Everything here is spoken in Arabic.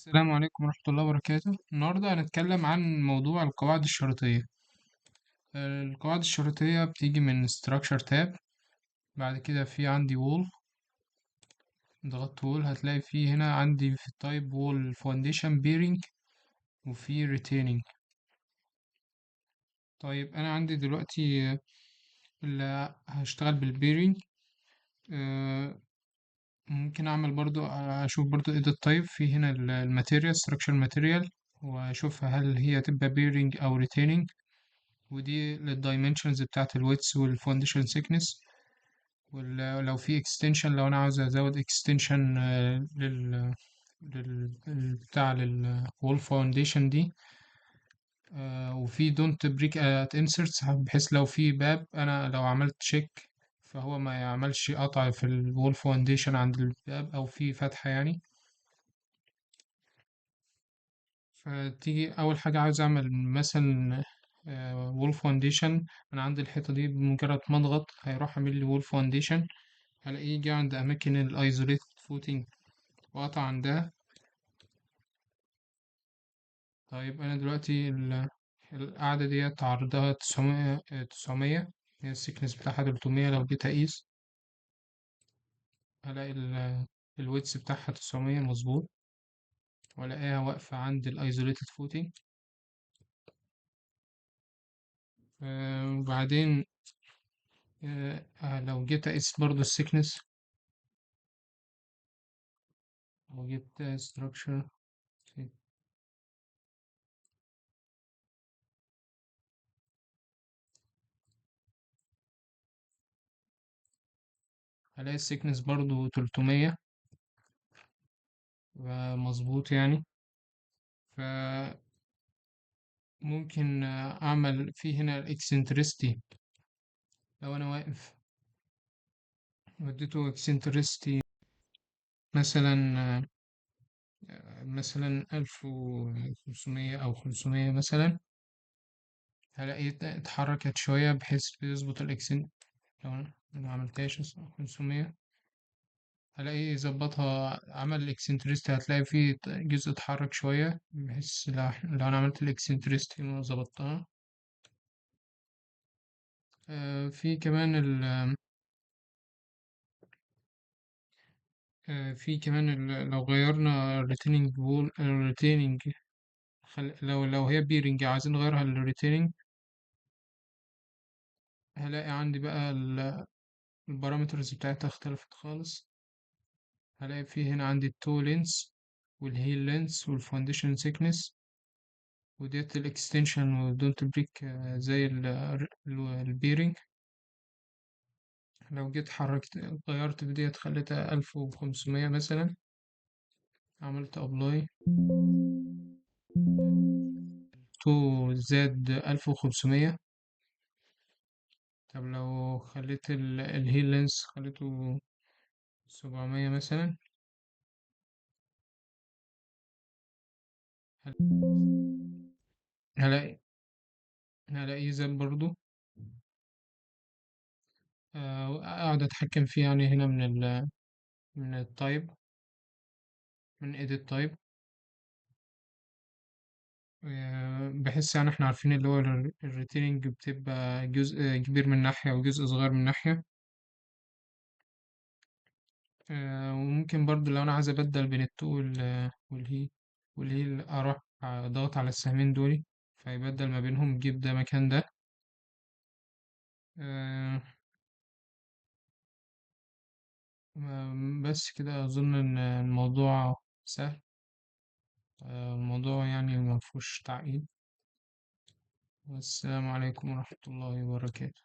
السلام عليكم ورحمة الله وبركاته. النهاردة هنتكلم عن موضوع القواعد الشرطية. القواعد الشرطية بتيجي من structure tab. بعد كده في عندي wall. ضغطت wall هتلاقي فيه هنا عندي في التايب wall foundation bearing وفي retaining. طيب أنا عندي دلوقتي اللي هشتغل بالبيرنج. ممكن أعمل برضو أشوف برضو إيه التايب في هنا الماتيريال structure material، وأشوف هل هي تبقى bearing أو retaining. ودي للدايمنشنز بتاعت الويتس والفونديشن سيكنس. ولو في اكستنشن، لو انا عاوز ازود اكستنشن بتاع للوول فاونديشن دي. وفي دونت بريك ات انسرتس، بحيث لو في باب انا لو عملت تشيك فهو ما يعملش قطع في الوول فاونديشن عند الباب او في فتحة يعني. فتيجي اول حاجة عاوز اعمل مثلا وول فاونديشن. انا عندي الحيطة دي بمجرد ما اضغط هيروح عامل لي وول فاونديشن. هلاقيه يجي عند اماكن الايزوليت فوتنج وقطع عندها. طيب انا دلوقتي القاعدة دي عرضها 900. هي السيكنس بتاعها 300. لو جيت اقيس هلاقي الويتس بتاعها 900 مظبوط، والاقيها واقفة عند الايزوليتد فوتنج. وبعدين لو جيت اقيس برضو السيكنس، لو جبت structure هلاقي السيكنس برضو 300 مظبوط يعني. فممكن أعمل فيه هنا الإكسنترستي. لو أنا واقف وديته إكسنترستي مثلا مثلا 1500 أو 500 مثلا، هلاقيه اتحركت شوية بحيث يظبط الإكسنت. لو ما عملتهاش 500 هلاقيه يظبطها. عمل الإكسنترستي هتلاقي فيه جزء اتحرك شوية، بحيث لو أنا عملت الإكسنترستي وظبطتها. في كمان لو غيرنا الريتيننج وول الريتيننج، لو هي بيرنج عايزين نغيرها للريتيننج، هلاقي عندي بقى البارامترز بتاعتها اختلفت خالص. هلاقي في هنا عندي التو لينس والهيل لينس والفاونديشن سيكنس وديت الاكستنشن والدونت بريك زي البيرنج. لو جيت حركت غيرت في ديت خليتها 1500 مثلا، عملت ابلاي تو زاد 1500. طب لو خليت الهيل لينس خليته 700 مثلا، هلاقي هلاقيه زاد برضو. أقعد أتحكم فيه يعني هنا من التايب، من edit type. بحس يعني احنا عارفين اللي هو الريتيننج بتبقى جزء كبير من ناحية وجزء صغير من ناحية. وممكن برضو لو أنا عايز أبدل بين التو والهي أروح أضغط على السهمين دول فيبدل ما بينهم، يجيب ده مكان ده. آه، بس كده أظن إن الموضوع سهل. الموضوع يعني مفهوش تعقيد. والسلام عليكم ورحمة الله وبركاته.